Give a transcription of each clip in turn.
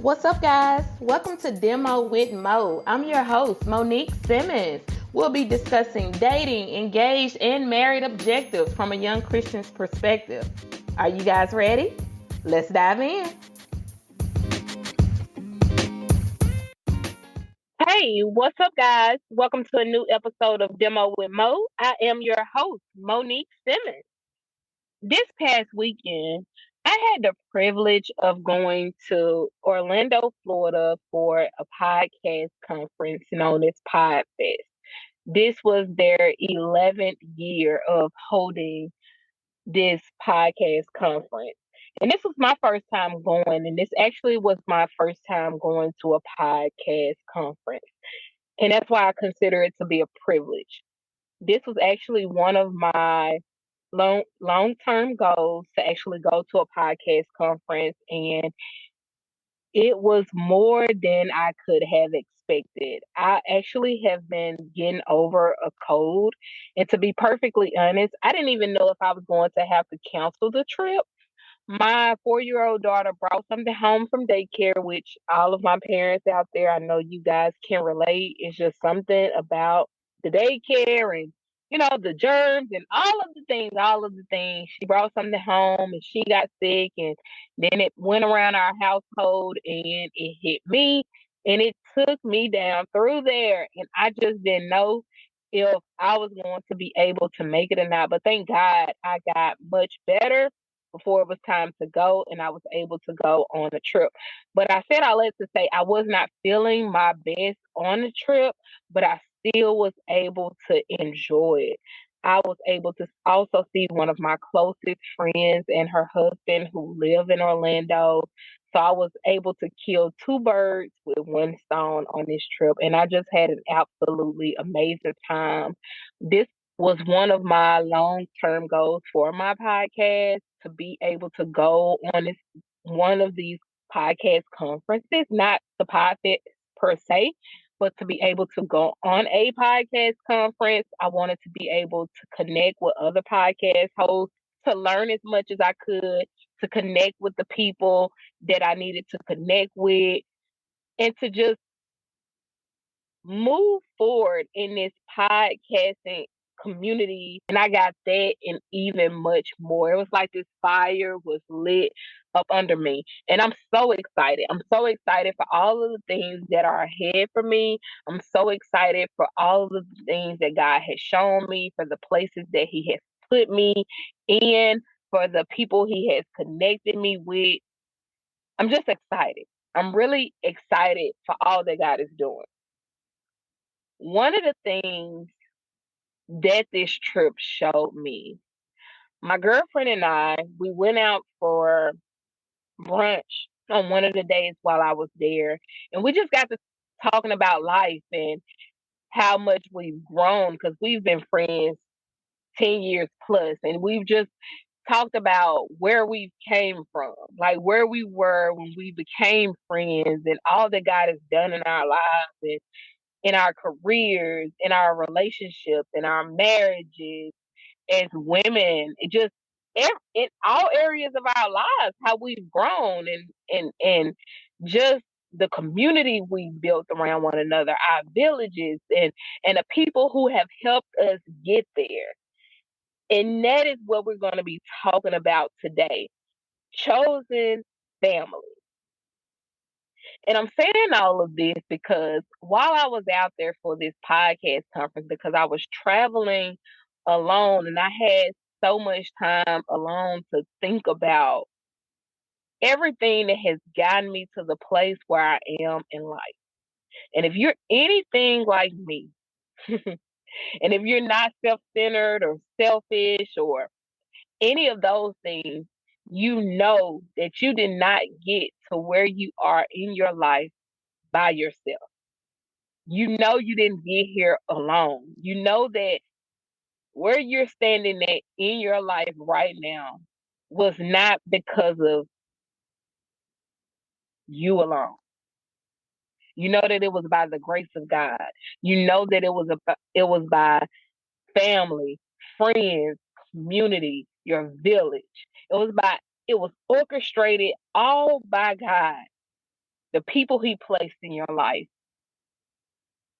What's up, guys? Welcome to Demo with Mo. I'm your host, Monique Simmons. We'll be discussing dating, engaged, and married objectives from a young Christian's perspective. Are you guys ready? Let's dive in. Hey, what's up, guys? Welcome to a new episode of Demo with Mo. I am your host, Monique Simmons. This past weekend, I had the privilege of going to Orlando, Florida for a podcast conference known as PodFest. This was their 11th year of holding this podcast conference. And this was my first time going, and this actually was my first time going to a podcast conference. And that's why I consider it to be a privilege. This was actually one of my long term goals to actually go to a podcast conference, and it was more than I could have expected. I actually have been getting over a cold, and to be perfectly honest, I didn't even know if I was going to have to cancel the trip. My 4-year-old daughter brought something home from daycare, which all of my parents out there, I know you guys can relate. It's just something about the daycare and, the germs and all of the things. She brought something home and she got sick, and then it went around our household and it hit me and it took me down through there. And I just didn't know if I was going to be able to make it or not. But thank God I got much better before it was time to go, and I was able to go on a trip. But I said all that to say I was not feeling my best on the trip, but I still was able to enjoy it. I was able to also see one of my closest friends and her husband who live in Orlando. So I was able to kill two birds with one stone on this trip, and I just had an absolutely amazing time. This was one of my long term goals for my podcast to be able to go on this one of these podcast conferences, not the podcast per se, but to be able to go on a podcast conference. I wanted to be able to connect with other podcast hosts, to learn as much as I could, to connect with the people that I needed to connect with, and to just move forward in this podcasting community. And I got that and even much more. It was like this fire was lit up under me, and I'm so excited. I'm so excited for all of the things that are ahead for me. I'm so excited for all of the things that God has shown me, for the places that He has put me in, for the people He has connected me with. I'm just excited. I'm really excited for all that God is doing. One of the things that this trip showed me, my girlfriend and I, we went out for brunch on one of the days while I was there, and we just got to talking about life and how much we've grown because we've been friends 10 years plus, and we've just talked about where we came from, like where we were when we became friends and all that God has done in our lives and in our careers, in our relationships, in our marriages, as women, it just in all areas of our lives, how we've grown and just the community we built around one another, our villages and the people who have helped us get there. And that is what we're going to be talking about today. Chosen family. And I'm saying all of this because while I was out there for this podcast conference, because I was traveling alone and I had so much time alone to think about everything that has gotten me to the place where I am in life. And if you're anything like me, and if you're not self centered or selfish or any of those things, you know that you did not get to where you are in your life by yourself. You know you didn't get here alone. You know that where you're standing at in your life right now was not because of you alone. You know that it was by the grace of God. You know that it was by family, friends, community, your village. It was orchestrated all by God the people he placed in your life,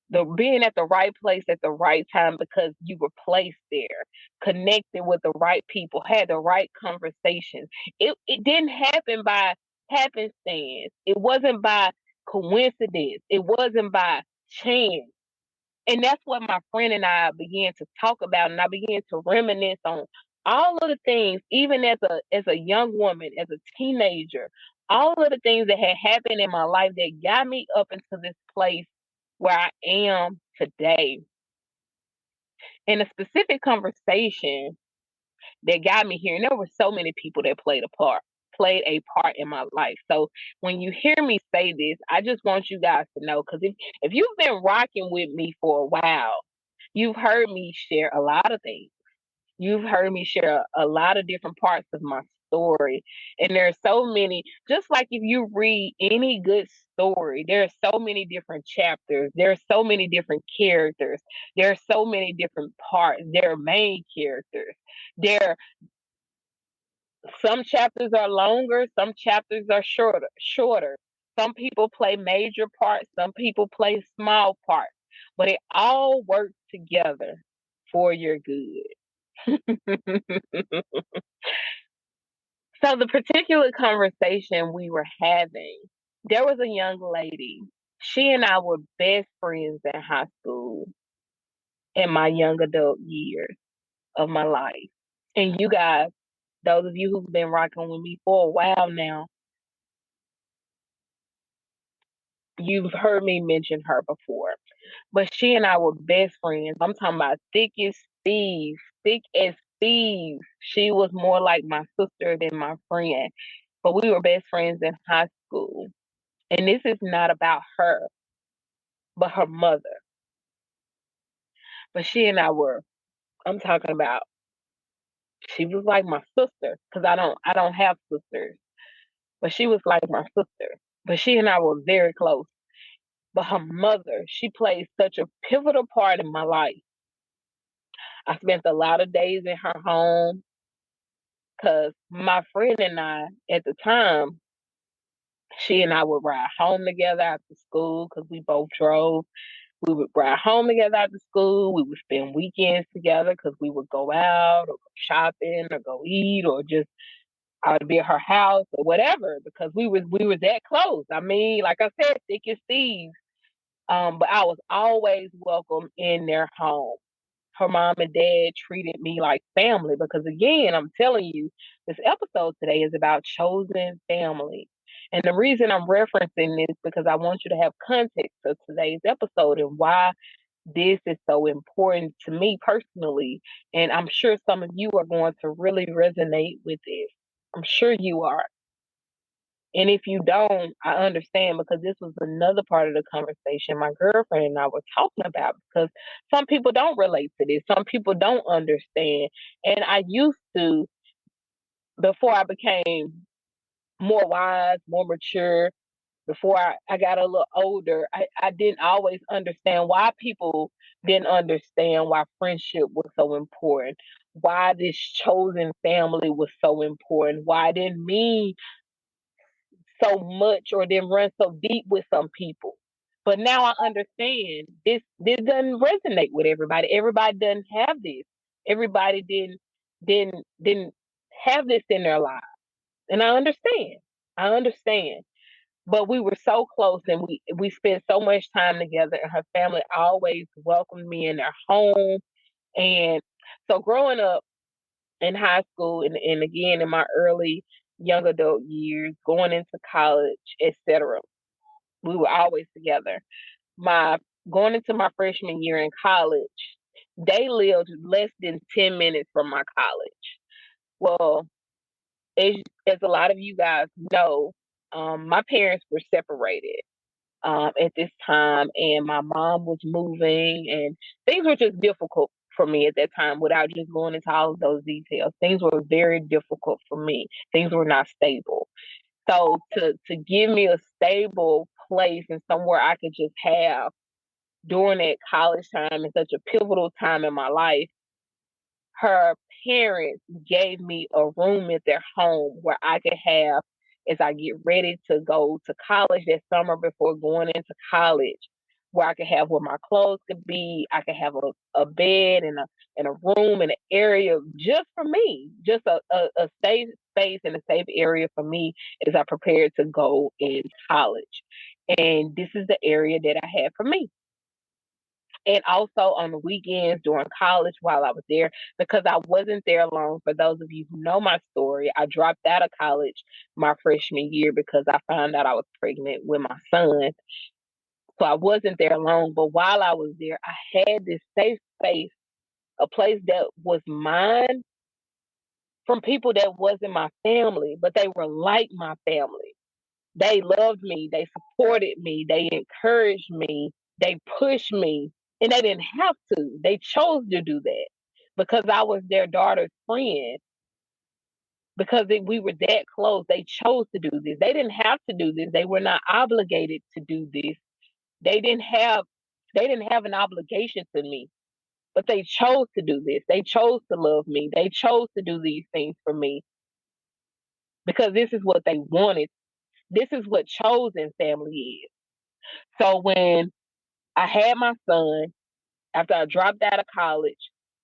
the being at the right place at the right time because you were placed there, connected with the right people, had the right conversations. It didn't happen by happenstance. It wasn't by coincidence. It wasn't by chance. And that's what my friend and I began to talk about, and I began to reminisce on all of the things, even as a young woman, as a teenager, all of the things that had happened in my life that got me up into this place where I am today. In a specific conversation that got me here, and there were so many people that played a part in my life. So when you hear me say this, I just want you guys to know, because if you've been rocking with me for a while, you've heard me share a lot of things. You've heard me share a lot of different parts of my story. And there are so many, just like if you read any good story, there are so many different chapters. There are so many different characters. There are so many different parts. There are main characters. There, some chapters are longer, some chapters are shorter. Some people play major parts, some people play small parts, but it all works together for your good. So the particular conversation we were having, there was a young lady. She and I were best friends in high school in my young adult years of my life. And you guys, those of you who've been rocking with me for a while now, you've heard me mention her before. But she and I were best friends. I'm talking about thick as thieves, thick as thieves. She was more like my sister than my friend. But we were best friends in high school. And this is not about her, but her mother. But she and I were, I'm talking about, she was like my sister, because I don't have sisters. But she was like my sister. But she and I were very close. But her mother, she played such a pivotal part in my life. I spent a lot of days in her home because my friend and I, at the time, she and I would ride home together after school because we both drove. We would ride home together after school. We would spend weekends together because we would go out or go shopping or go eat or just I would be at her house or whatever because we were that close. I mean, like I said, thick as thieves. But I was always welcome in their home. Her mom and dad treated me like family because, again, I'm telling you, this episode today is about chosen family. And the reason I'm referencing this because I want you to have context of today's episode and why this is so important to me personally. And I'm sure some of you are going to really resonate with this. I'm sure you are. And if you don't, I understand because this was another part of the conversation my girlfriend and I were talking about because some people don't relate to this. Some people don't understand. And I used to, before I became more wise, more mature, before I got a little older, I didn't always understand why people didn't understand why friendship was so important, why this chosen family was so important, why it didn't mean so much or didn't run so deep with some people. But now I understand this doesn't resonate with everybody. Everybody doesn't have this. Everybody didn't have this in their lives. And I understand. I understand. But we were so close and we spent so much time together and her family always welcomed me in their home. And so growing up in high school and again in my early young adult years, going into college, etc. We were always together. My Going into my freshman year in college, they lived less than 10 minutes from my college. Well, as, as a lot of you guys know, my parents were separated at this time, and my mom was moving, and things were just difficult for me at that time without just going into all of those details. Things were very difficult for me. Things were not stable. So to give me a stable place and somewhere I could just have during that college time and such a pivotal time in my life, her parents gave me a room at their home where I could have as I get ready to go to college that summer before going into college, where I could have where my clothes could be. I could have a bed and a room and an area just for me, just a safe space and a safe area for me as I prepared to go in college. And this is the area that I had for me. And also on the weekends during college while I was there, because I wasn't there long. For those of you who know my story, I dropped out of college my freshman year because I found out I was pregnant with my son. So I wasn't there long. But while I was there, I had this safe space, a place that was mine from people that wasn't my family, but they were like my family. They loved me, they supported me, they encouraged me, they pushed me, and they didn't have to. They chose to do that because I was their daughter's friend. Because we were that close, they chose to do this. They didn't have to do this. They were not obligated to do this. They didn't have they didn't have an obligation to me, but they chose to do this. They chose to love me. They chose to do these things for me because this is what they wanted. This is what chosen family is. So when I had my son, after I dropped out of college,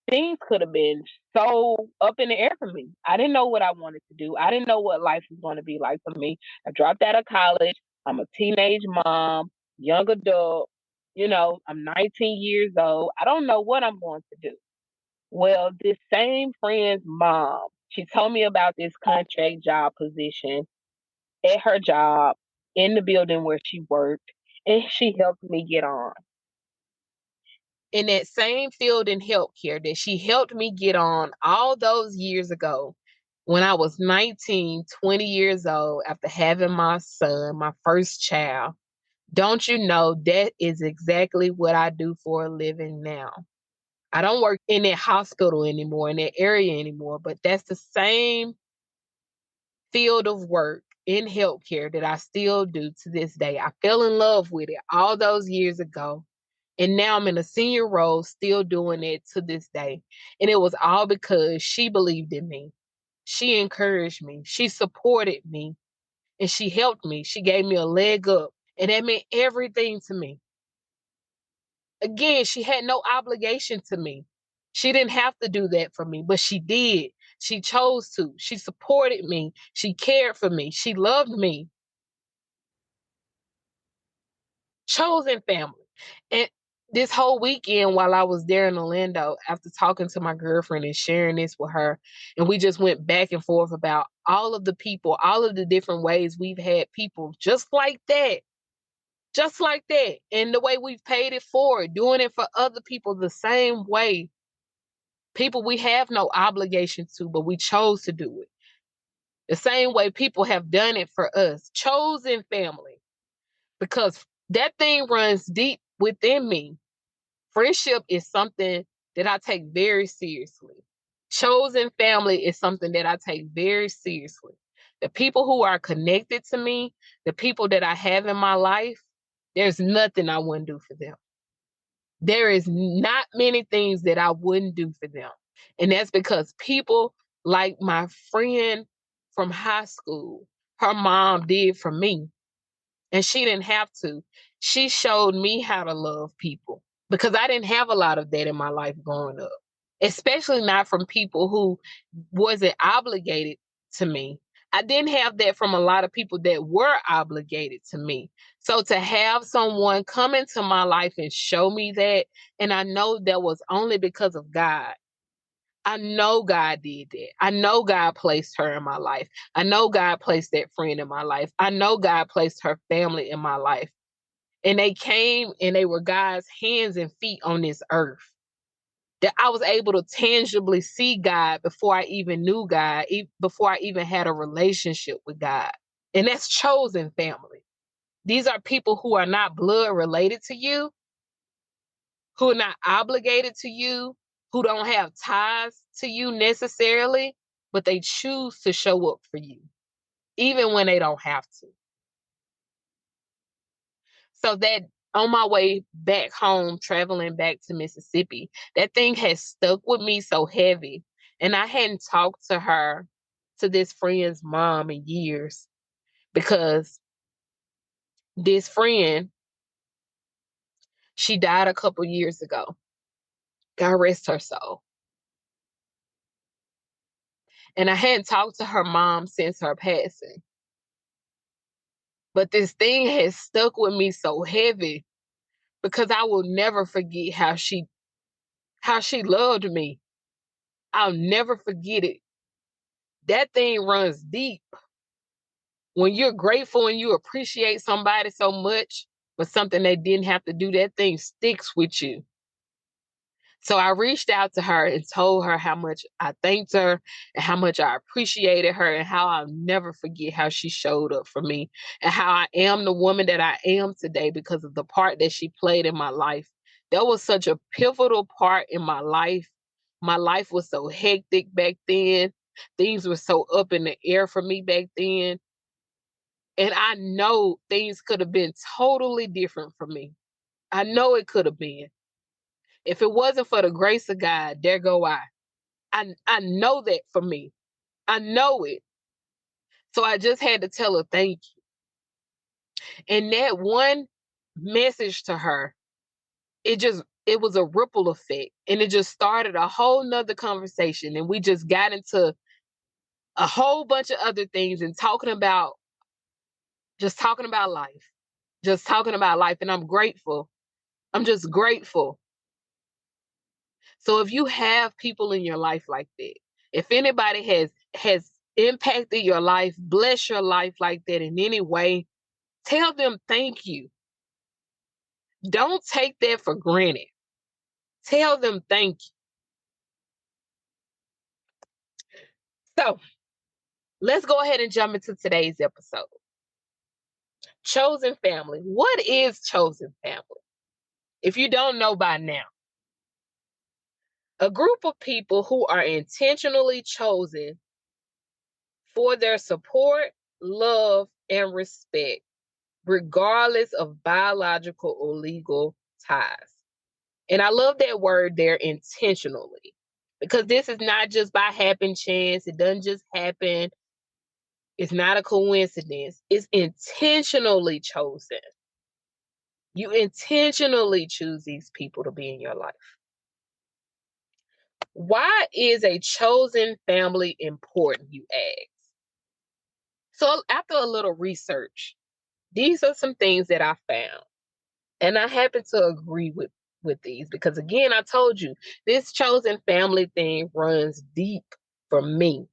things could have been so up in the air for me. I didn't know what I wanted to do. I didn't know what life was going to be like for me. I dropped out of college. I'm a teenage mom, young adult. I'm 19 years old. I don't know what I'm going to do. Well, this same friend's mom, she told me about this contract job position at her job in the building where she worked, and she helped me get on. In that same field in healthcare that she helped me get on all those years ago, when I was 19, 20 years old, after having my son, my first child, don't you know that is exactly what I do for a living now? I don't work in that hospital anymore, in that area anymore, but that's the same field of work in healthcare that I still do to this day. I fell in love with it all those years ago. And now I'm in a senior role, still doing it to this day. And it was all because she believed in me. She encouraged me. She supported me. And she helped me. She gave me a leg up. And that meant everything to me. Again, she had no obligation to me. She didn't have to do that for me, but she did. She chose to. She supported me. She cared for me. She loved me. Chosen family. And this whole weekend while I was there in Orlando, after talking to my girlfriend and sharing this with her, and we just went back and forth about all of the people, all of the different ways we've had people just like that, and the way we've paid it forward, doing it for other people the same way. People we have no obligation to, but we chose to do it. The same way people have done it for us. Chosen family. Because that thing runs deep within me. Friendship is something that I take very seriously. Chosen family is something that I take very seriously. The people who are connected to me, the people that I have in my life, there's nothing I wouldn't do for them. There is not many things that I wouldn't do for them. And that's because people like my friend from high school, her mom did for me. And she didn't have to. She showed me how to love people because I didn't have a lot of that in my life growing up, especially not from people who wasn't obligated to me. I didn't have that from a lot of people that were obligated to me. So to have someone come into my life and show me that, and I know that was only because of God. I know God did that. I know God placed her in my life. I know God placed that friend in my life. I know God placed her family in my life. And they came and they were God's hands and feet on this earth. That I was able to tangibly see God before I even knew God, before I even had a relationship with God. And that's chosen family. These are people who are not blood related to you, who are not obligated to you, who don't have ties to you necessarily, but they choose to show up for you, even when they don't have to. So that on my way back home, traveling back to Mississippi, that thing has stuck with me so heavy. And I hadn't talked to her, to this friend's mom in years. because this friend, she died a couple years ago. God rest her soul. And I hadn't talked to her mom since her passing. But this thing has stuck with me so heavy because I will never forget how she loved me. I'll never forget it. That thing runs deep. When you're grateful and you appreciate somebody so much for something they didn't have to do, that thing sticks with you. So I reached out to her and told her how much I thanked her and how much I appreciated her and how I'll never forget how she showed up for me and how I am the woman that I am today because of the part that she played in my life. That was such a pivotal part in my life. My life was so hectic back then. Things were so up in the air for me back then. And I know things could have been totally different for me. I know it could have been. If it wasn't for the grace of God, there go I. I know that for me. I know it. So I just had to tell her thank you. And that one message to her, it was a ripple effect. And it just started a whole nother conversation. And we just got into a whole bunch of other things and talking about life. Just talking about life. And I'm grateful. I'm just grateful. So if you have people in your life like that, if anybody has impacted your life, bless your life like that in any way, tell them thank you. Don't take that for granted. Tell them thank you. So let's go ahead and jump into today's episode. Chosen family. What is chosen family? If you don't know by now, a group of people who are intentionally chosen for their support, love, and respect, regardless of biological or legal ties. And I love that word there, intentionally, because this is not just by happen chance. It doesn't just happen. It's not a coincidence. It's intentionally chosen. You intentionally choose these people to be in your life. Why is a chosen family important, you ask? So after a little research, these are some things that I found. And I happen to agree with these because, again, I told you, this chosen family thing runs deep for me.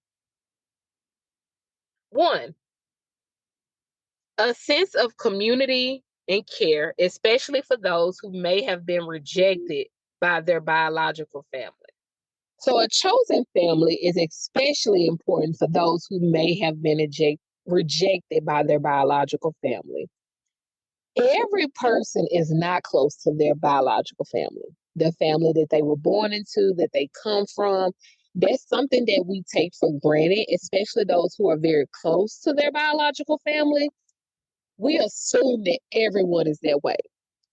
One, a sense of community and care, especially for those who may have been rejected by their biological family. So a chosen family is especially important for those who may have been rejected by their biological family. Every person is not close to their biological family, the family that they were born into, that they come from. That's something that we take for granted, especially those who are very close to their biological family. We assume that everyone is that way.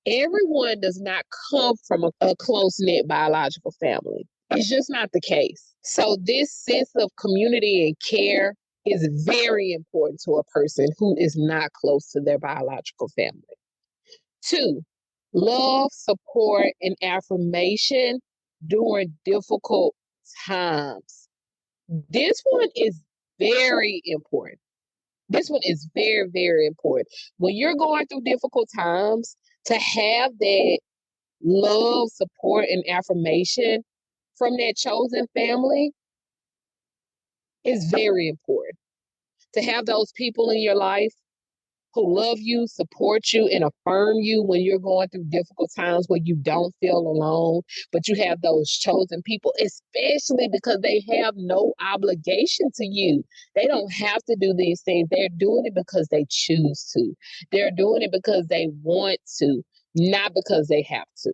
Everyone does not come from a close-knit biological family. It's just not the case. So this sense of community and care is very important to a person who is not close to their biological family. Two, love, support, and affirmation during difficult times. This one is very important. This one is very, very important. When you're going through difficult times, to have that love, support, and affirmation from that chosen family is very important. To have those people in your life who love you, support you, and affirm you when you're going through difficult times where you don't feel alone, but you have those chosen people, especially because they have no obligation to you. They don't have to do these things. They're doing it because they choose to. They're doing it because they want to, not because they have to.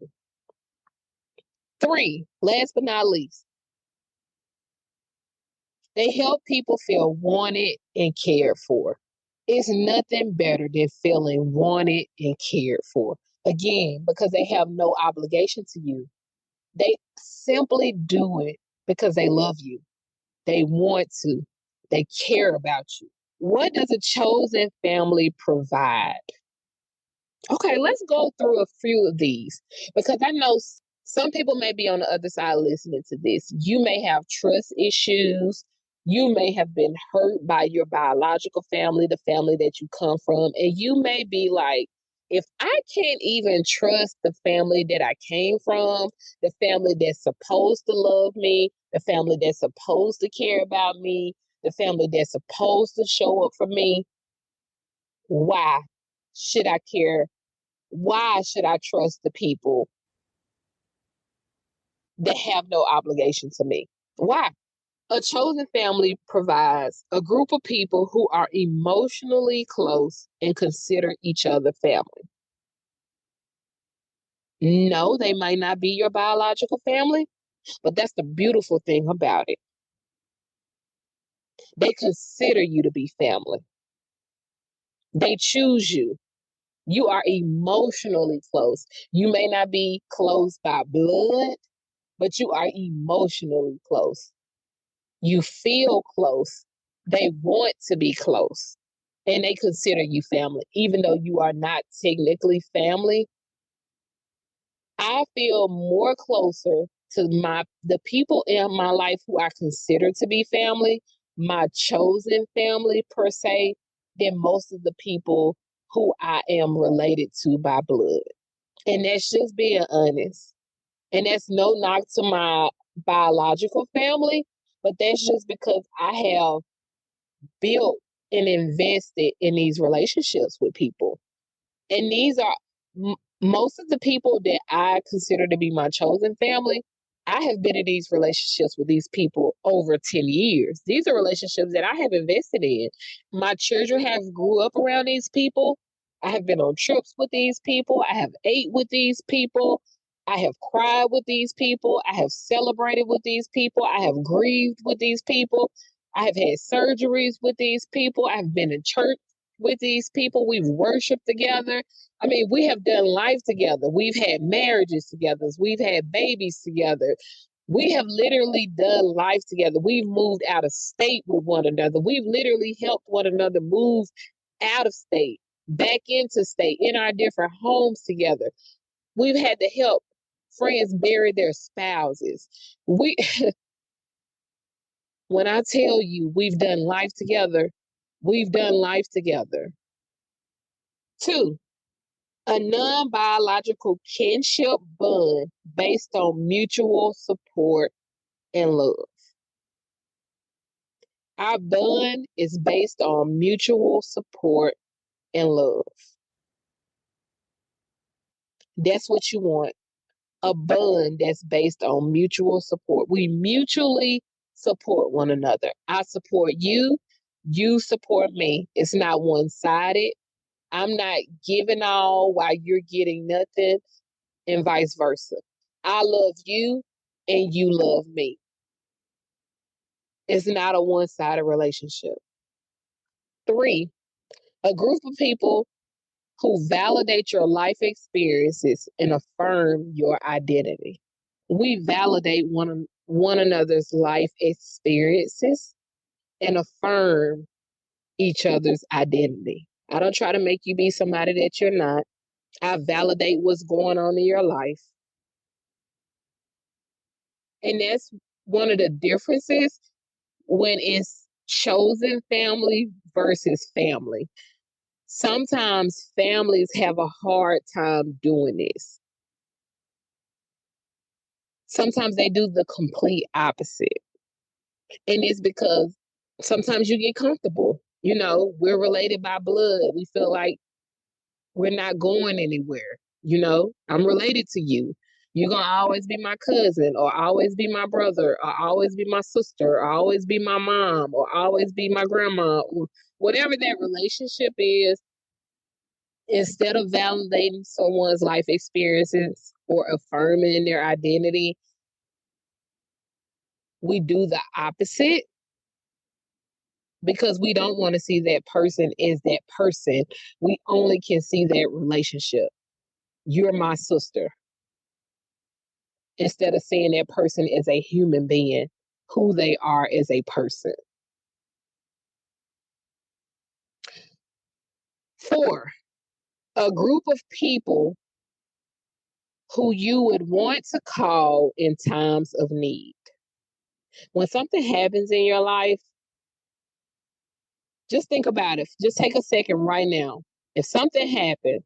Three, last but not least, they help people feel wanted and cared for. It's nothing better than feeling wanted and cared for. Again, because they have no obligation to you. They simply do it because they love you. They want to. They care about you. What does a chosen family provide? Okay, let's go through a few of these because I know some people may be on the other side listening to this. You may have trust issues. You may have been hurt by your biological family, the family that you come from, and you may be like, if I can't even trust the family that I came from, the family that's supposed to love me, the family that's supposed to care about me, the family that's supposed to show up for me, why should I care? Why should I trust the people that have no obligation to me? Why? A chosen family provides a group of people who are emotionally close and consider each other family. No, they might not be your biological family, but that's the beautiful thing about it. They consider you to be family. They choose you. You are emotionally close. You may not be close by blood, but you are emotionally close. You feel close. They want to be close and they consider you family, even though you are not technically family. I feel more closer to the people in my life who I consider to be family, my chosen family per se, than most of the people who I am related to by blood. And that's just being honest. And that's no knock to my biological family, but that's just because I have built and invested in these relationships with people. And these are most of the people that I consider to be my chosen family. I have been in these relationships with these people over 10 years. These are relationships that I have invested in. My children have grew up around these people. I have been on trips with these people. I have ate with these people. I have cried with these people. I have celebrated with these people. I have grieved with these people. I have had surgeries with these people. I've been in church with these people. We've worshiped together. I mean, we have done life together. We've had marriages together. We've had babies together. We have literally done life together. We've moved out of state with one another. We've literally helped one another move out of state, back into state, in our different homes together. We've had to help friends bury their spouses. We When I tell you we've done life together, we've done life together. Two, a non biological kinship bond based on mutual support and love. Our bond is based on mutual support and love. That's what you want. A bond that's based on mutual support. We mutually support one another. I support you, you support me. It's not one sided. I'm not giving all while you're getting nothing, and vice versa. I love you and you love me. It's not a one sided relationship. Three, a group of people who validate your life experiences and affirm your identity. We validate one another's life experiences and affirm each other's identity. I don't try to make you be somebody that you're not. I validate what's going on in your life. And that's one of the differences when it's chosen family versus family. Sometimes families have a hard time doing this. Sometimes they do the complete opposite. And it's because sometimes you get comfortable. You know, we're related by blood. We feel like we're not going anywhere. You know, I'm related to you. You're going to always be my cousin, or always be my brother, or always be my sister, or always be my mom, or always be my grandma, or whatever that relationship is. Instead of validating someone's life experiences or affirming their identity, we do the opposite because we don't want to see that person as that person. We only can see that relationship. You're my sister. Instead of seeing that person as a human being, who they are as a person. 4, a group of people who you would want to call in times of need. When something happens in your life, just think about it. Just take a second right now. If something happens,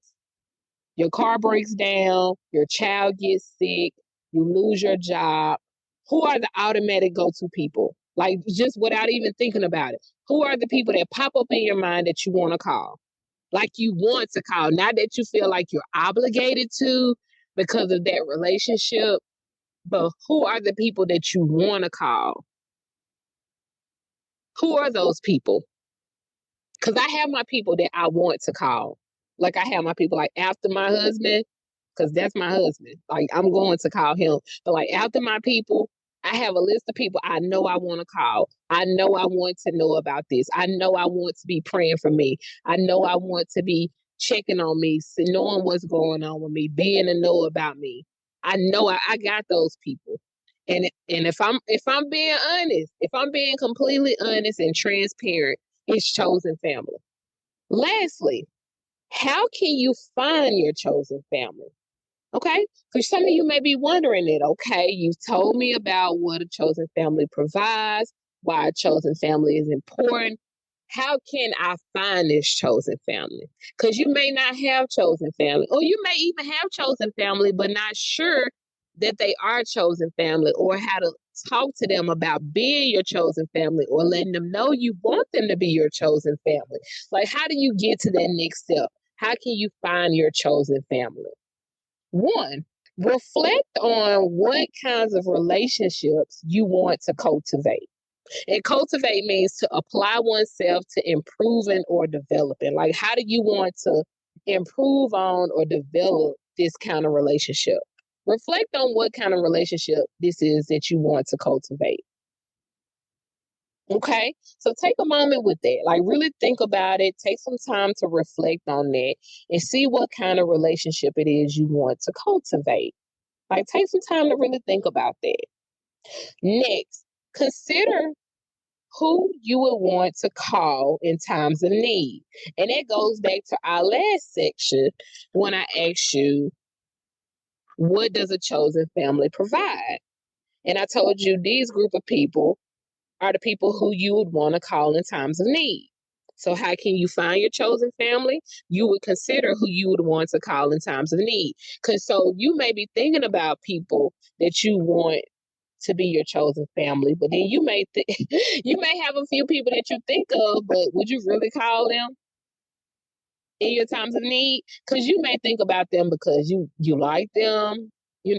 your car breaks down, your child gets sick, you lose your job, who are the automatic go-to people? Like, just without even thinking about it. Who are the people that pop up in your mind that you want to call? Like, you want to call, not that you feel like you're obligated to because of that relationship, but who are the people that you want to call? Who are those people? Because I have my people that I want to call. Like, I have my people, like, after my husband, because that's my husband. Like, I'm going to call him. But, like, after my people, I have a list of people I know I want to call. I know I want to know about this. I know I want to be praying for me. I know I want to be checking on me, knowing what's going on with me, being to know about me. I know I got those people. And if I'm being honest, if I'm being completely honest and transparent, it's chosen family. Lastly, how can you find your chosen family? Okay, because some of you may be wondering it. Okay, you've told me about what a chosen family provides, why a chosen family is important. How can I find this chosen family? Because you may not have chosen family, or you may even have chosen family, but not sure that they are chosen family, or how to talk to them about being your chosen family, or letting them know you want them to be your chosen family. Like, how do you get to that next step? How can you find your chosen family? One, reflect on what kinds of relationships you want to cultivate. And cultivate means to apply oneself to improving or developing. Like, how do you want to improve on or develop this kind of relationship? Reflect on what kind of relationship this is that you want to cultivate. Okay, so take a moment with that. Like, really think about it. Take some time to reflect on that and see what kind of relationship it is you want to cultivate. Like, take some time to really think about that. Next, consider who you would want to call in times of need. And that goes back to our last section when I asked you, what does a chosen family provide? And I told you these group of people are the people who you would want to call in times of need. So, how can you find your chosen family? You would consider who you would want to call in times of need. Because so you may be thinking about people that you want to be your chosen family, but then you may you may have a few people that you think of, but would you really call them in your times of need? Because you may think about them because you like them, you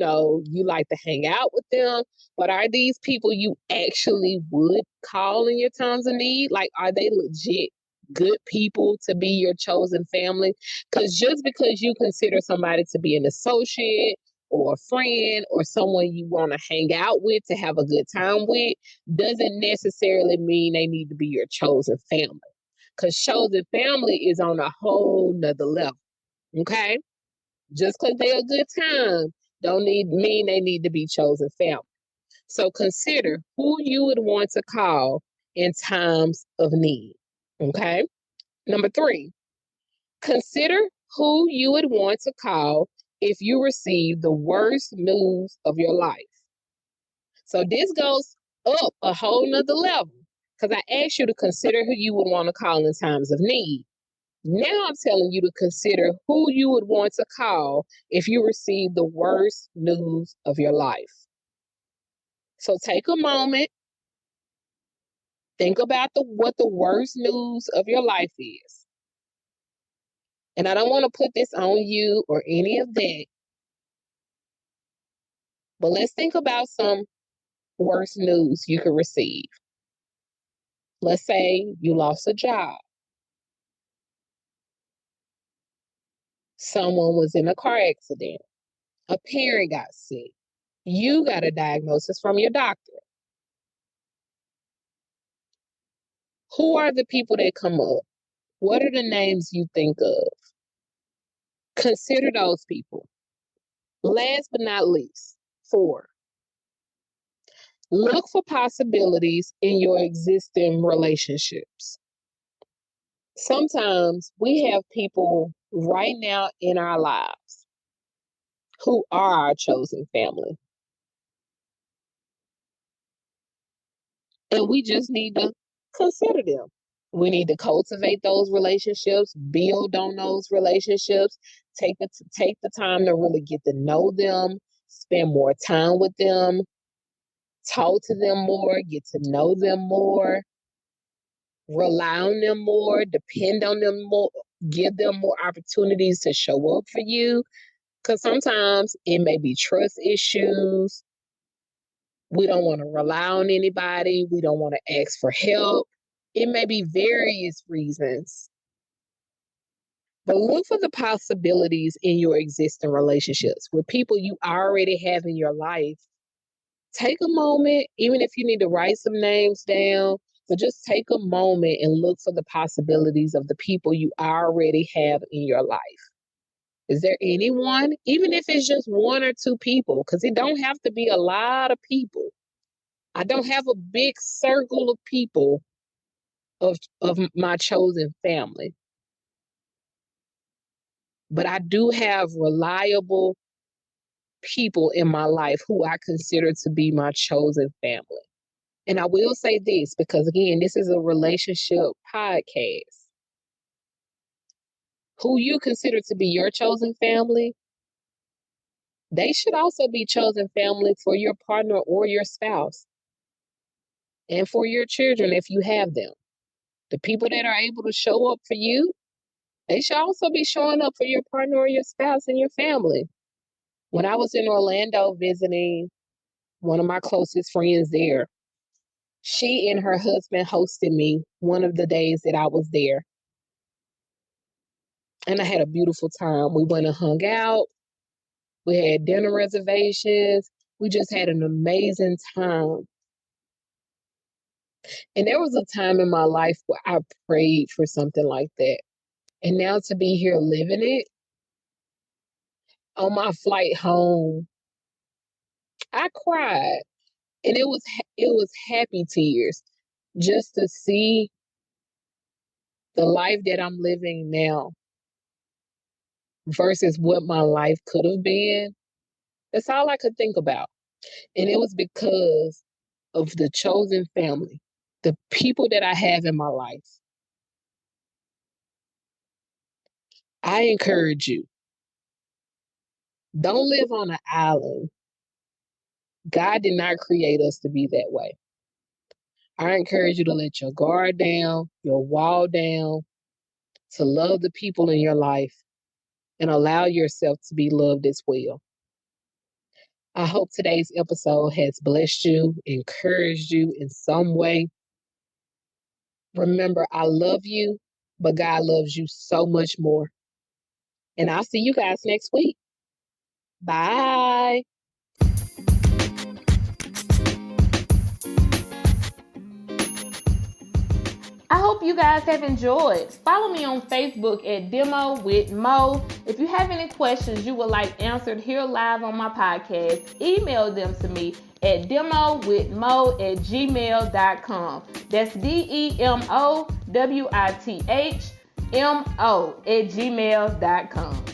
like to hang out with them, but are these people you actually would call in your times of need? Like, are they legit good people to be your chosen family? Because just because you consider somebody to be an associate or a friend or someone you want to hang out with to have a good time with doesn't necessarily mean they need to be your chosen family, because chosen family is on a whole nother level. Okay, just because they're a good time don't mean they need to be chosen family. So consider who you would want to call in times of need. Okay. Number 3, consider who you would want to call if you receive the worst news of your life. So this goes up a whole nother level, because I asked you to consider who you would want to call in times of need. Now I'm telling you to consider who you would want to call if you receive the worst news of your life. So take a moment, think about what the worst news of your life is. And I don't want to put this on you or any of that, but let's think about some worst news you could receive. Let's say you lost a job. Someone was in a car accident. A parent got sick. You got a diagnosis from your doctor. Who are the people that come up? What are the names you think of? Consider those people. Last but not least, 4, look for possibilities in your existing relationships. Sometimes we have people right now in our lives who are our chosen family. And we just need to consider them. We need to cultivate those relationships, build on those relationships, take the time to really get to know them, spend more time with them, talk to them more, get to know them more, rely on them more, depend on them more, give them more opportunities to show up for you. Because sometimes it may be trust issues. We don't want to rely on anybody. We don't want to ask for help. It may be various reasons. But look for the possibilities in your existing relationships with people you already have in your life. Take a moment, even if you need to write some names down, but just take a moment and look for the possibilities of the people you already have in your life. Is there anyone, even if it's just one or two people, because it don't have to be a lot of people. I don't have a big circle of people of my chosen family, but I do have reliable people in my life who I consider to be my chosen family. And I will say this because, again, this is a relationship podcast. Who you consider to be your chosen family, they should also be chosen family for your partner or your spouse and for your children if you have them. The people that are able to show up for you, they should also be showing up for your partner or your spouse and your family. When I was in Orlando visiting one of my closest friends there, she and her husband hosted me one of the days that I was there. And I had a beautiful time. We went and hung out. We had dinner reservations. We just had an amazing time. And there was a time in my life where I prayed for something like that. And now to be here living it, on my flight home, I cried. And it was happy tears just to see the life that I'm living now versus what my life could have been. That's all I could think about. And it was because of the chosen family, the people that I have in my life. I encourage you, don't live on an island. God did not create us to be that way. I encourage you to let your guard down, your wall down, to love the people in your life and allow yourself to be loved as well. I hope today's episode has blessed you, encouraged you in some way. Remember, I love you, but God loves you so much more. And I'll see you guys next week. Bye. I hope you guys have enjoyed. Follow me on Facebook at Demo with Mo. If you have any questions you would like answered here live on my podcast, email them to me at demowithmo@gmail.com. That's DEMOWITHMO@gmail.com.